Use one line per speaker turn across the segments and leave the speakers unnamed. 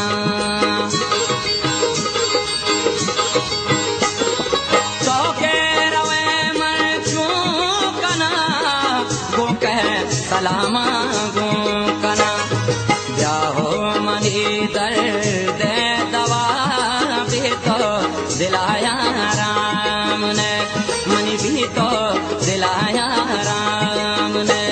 कना चौके रवे मन चू कना गो कह सलामा गो कना ब्याहो मनी दर्द दवा भी तो दिलाया राम ने मनी भी तो दिलाया राम ने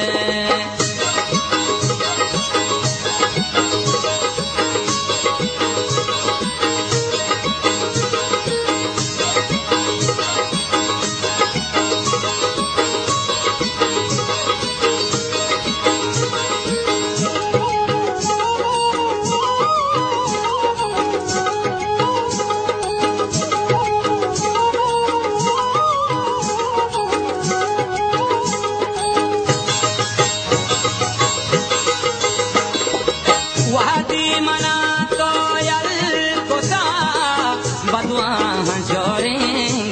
वादी मना तो यल कुता बदवा जोरे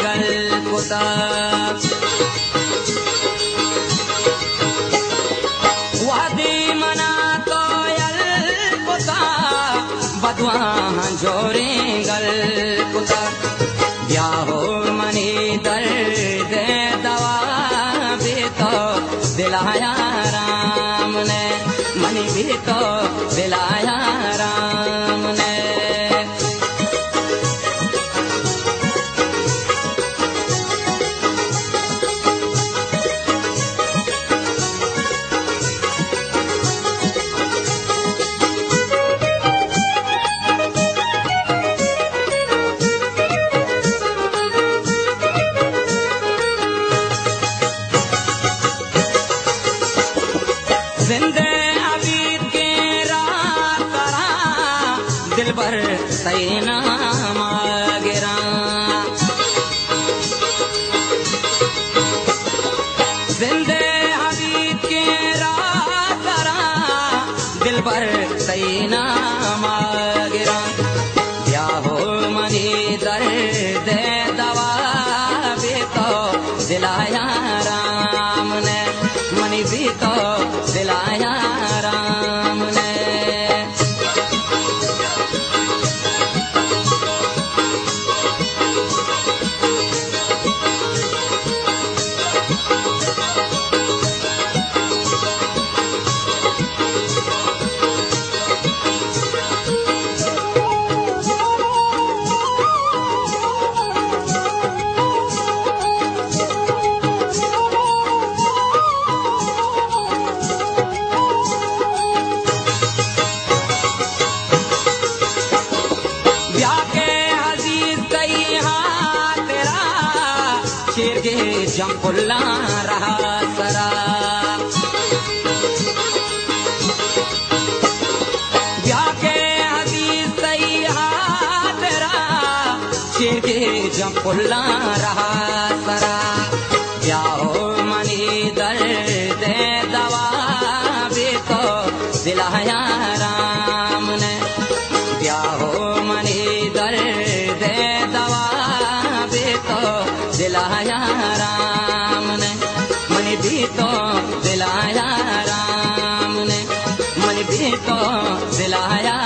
गल कुता वादी मना तो यल कुता बदवा जोरे गल कुता ब्याहो मनी दर्द दवा भी तो दिलाया राम ने मनी भी तो दिलाया राम ने जिंदे अबीद के रात करा दिल भर सैना मागरा जिंदे अबीद के रात करा दिल भर सैना मागरा ब्याहो मनी दर्द दवा भी तो दिलाया राम ने मनी भी तो दिलाया राम ने शेर के जमपुल्ला रहा सरा ब्याह के हदीस सही तेरा शेर के जमपुल्ला रहा सरा ब्याहो मनी दर्द दवा भी तो दिलाया राम ने ब्याहो मनी दर्द दवा भी तो दिलाया राम ने मनी भी तो दिलाया राम ने मनी भी तो दिलाया